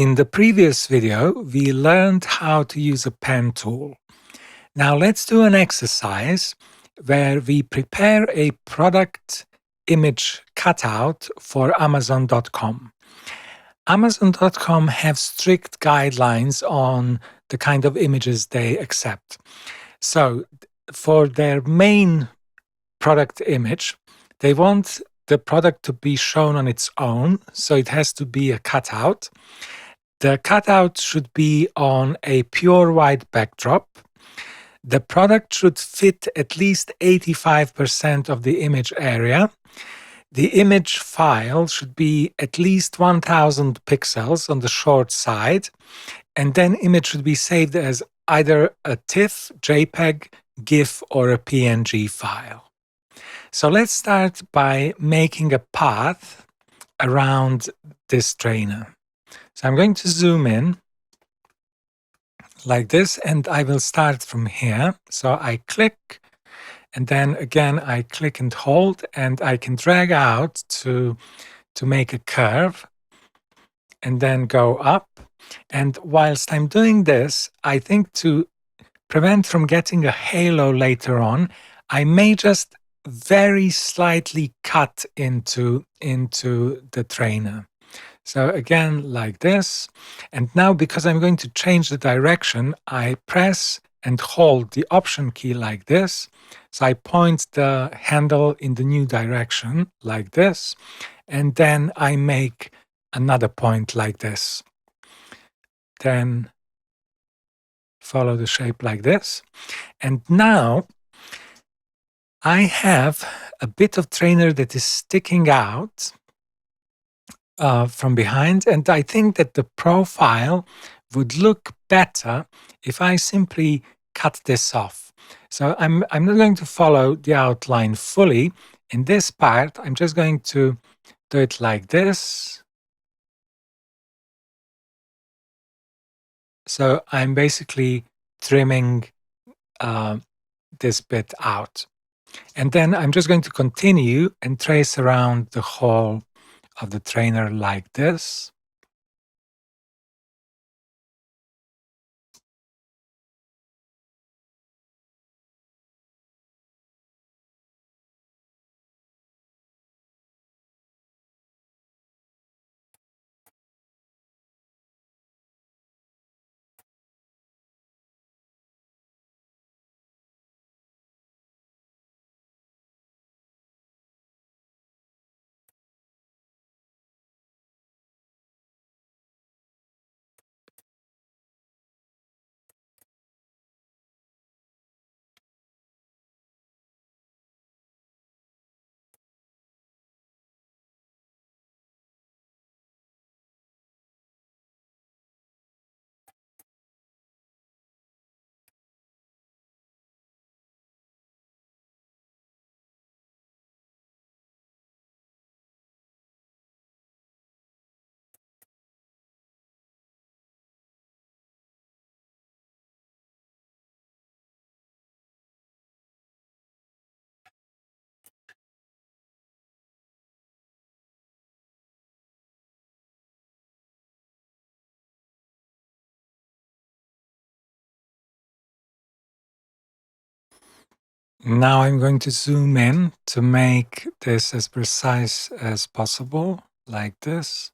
In the previous video, we learned how to use a pen tool. Now let's do an exercise where we prepare a product image cutout for Amazon.com. Amazon.com have strict guidelines on the kind of images they accept. So for their main product image, they want the product to be shown on its own, so it has to be a cutout. The cutout should be on a pure white backdrop. The product should fit at least 85% of the image area. The image file should be at least 1000 pixels on the short side, and then image should be saved as either a tiff, jpeg, gif, or a png file. So let's start by making a path around this trainer. So I'm going to zoom in like this, and I will start from here. So I click, and then again I click and hold, and I can drag out to make a curve and then go up. And whilst I'm doing this, I think to prevent from getting a halo later on, I may just very slightly cut into the trainer. So again, like this. And now, because I'm going to change the direction, I press and hold the Option key like this. So I point the handle in the new direction like this. And then I make another point like this. Then follow the shape like this. And now I have a bit of trainer that is sticking out from behind, and I think that the profile would look better if I simply cut this off. So I'm not going to follow the outline fully. In this part, I'm just going to do it like this. So I'm basically trimming this bit out. And then I'm just going to continue and trace around the whole of the trainer like this. Now I'm going to zoom in to make this as precise as possible, like this.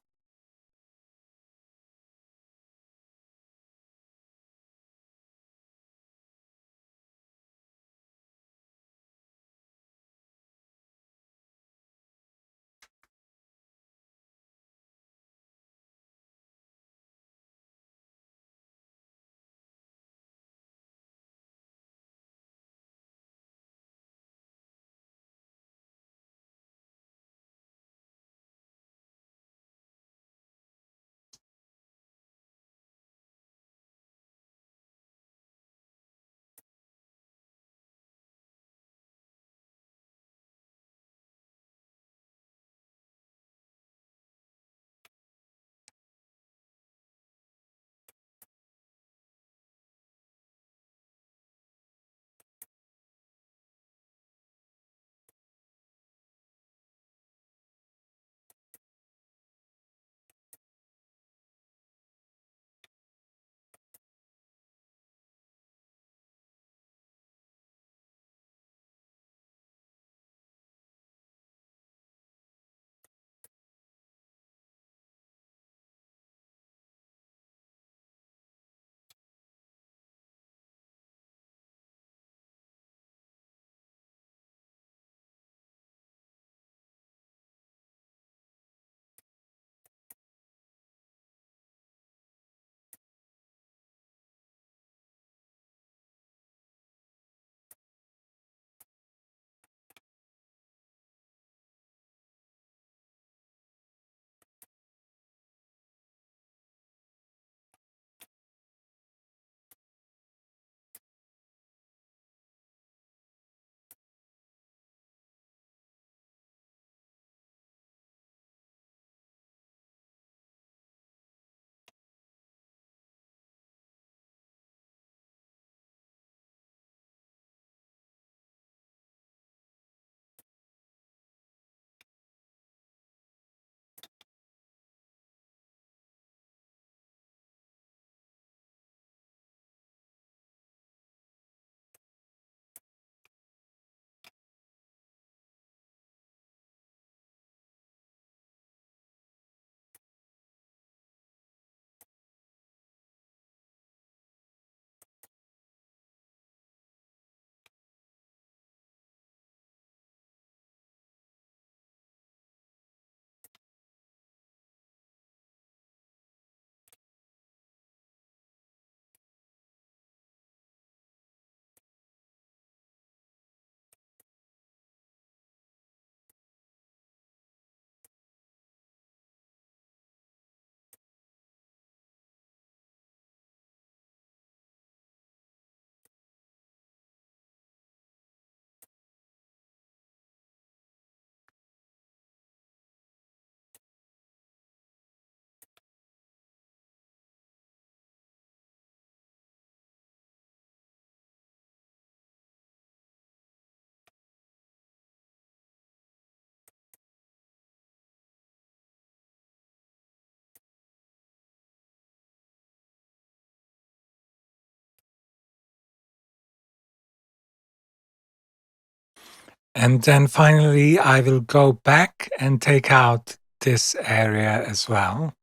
And then finally, I will go back and take out this area as well.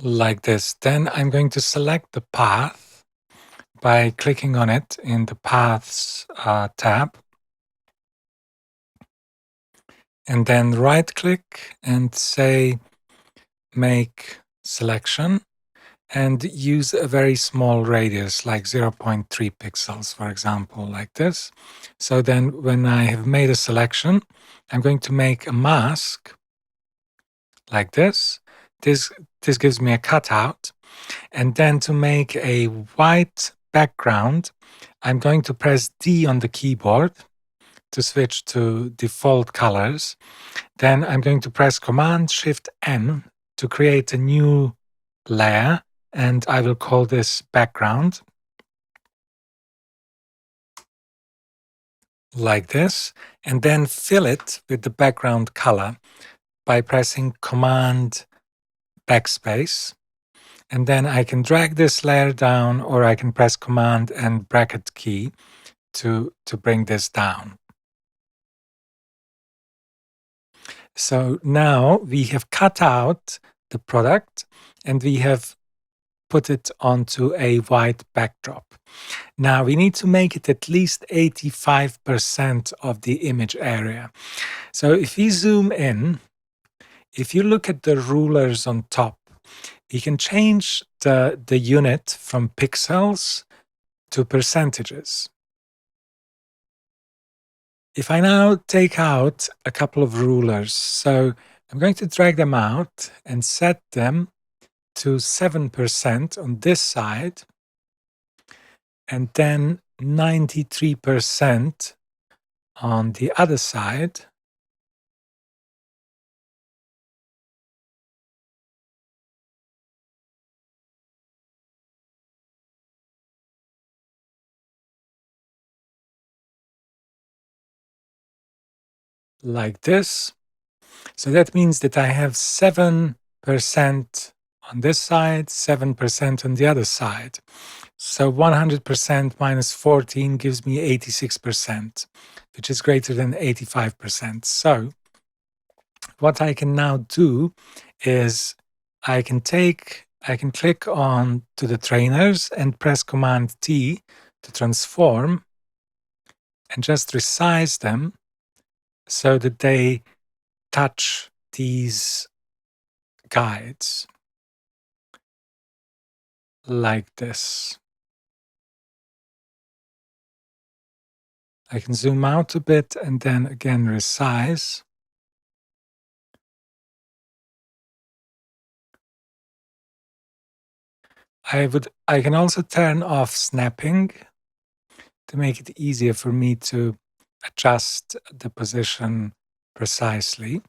Like this. Then I'm going to select the path by clicking on it in the Paths tab. And then right-click and say Make Selection, and use a very small radius, like 0.3 pixels, for example, like this. So then when I have made a selection, I'm going to make a mask like this. This gives me a cutout. And then to make a white background, I'm going to press D on the keyboard to switch to default colors. Then I'm going to press Command-Shift-N to create a new layer, and I will call this background, like this, and then fill it with the background color by pressing Command Backspace. And then I can drag this layer down, or I can press Command and bracket key to bring this down. So now we have cut out the product and we have put it onto a white backdrop. Now we need to make it at least 85% of the image area. So if we zoom in, if you look at the rulers on top, you can change the unit from pixels to percentages. If I now take out a couple of rulers, so I'm going to drag them out and set them to 7% on this side, and then 93% on the other side. Like this. So that means that I have 7% on this side, 7% on the other side. So 100% minus 14 gives me 86%, which is greater than 85%. So what I can now do is I can click on to the trainers and press Command T to transform and just resize them so that they touch these guides like this. I can zoom out a bit and then again resize. I can also turn off snapping to make it easier for me to adjust the position precisely.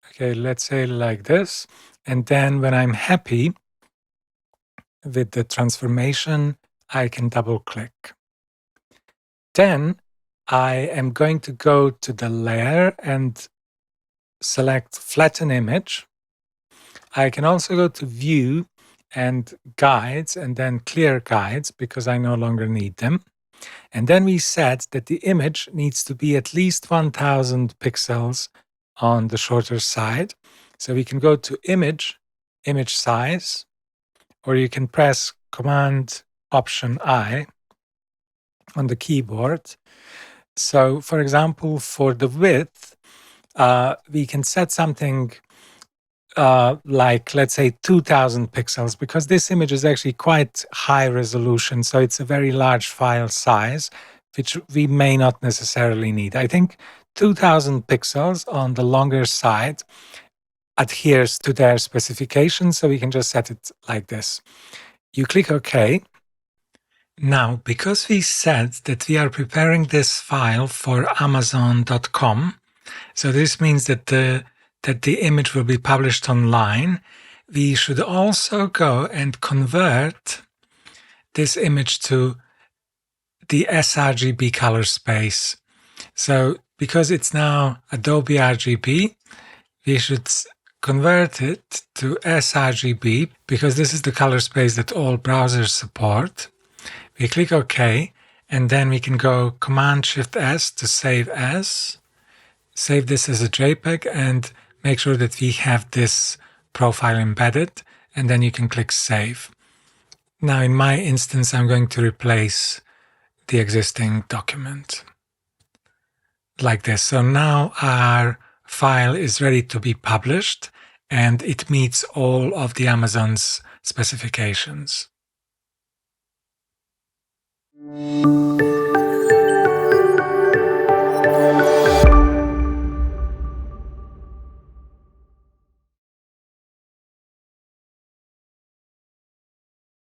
Okay, let's say like this. And then when I'm happy with the transformation, I can double click. Then I am going to go to the layer and select flatten image. I can also go to view and guides and then clear guides because I no longer need them. And then we said that the image needs to be at least 1000 pixels on the shorter side. So we can go to image size, or you can press Command Option I on the keyboard. So for example, for the width, we can set something like, let's say 2000 pixels, because this image is actually quite high resolution. So it's a very large file size, which we may not necessarily need. I think 2000 pixels on the longer side adheres to their specifications. So we can just set it like this. You click OK. Now, because we said that we are preparing this file for Amazon.com, so this means that the image will be published online, we should also go and convert this image to the sRGB color space. So because it's now Adobe RGB, we should convert it to sRGB because this is the color space that all browsers support. We click OK, and then we can go Command-Shift-S to save as. Save this as a JPEG and make sure that we have this profile embedded, and then you can click Save. Now in my instance, I'm going to replace the existing document like this. So now our file is ready to be published and it meets all of the Amazon's specifications.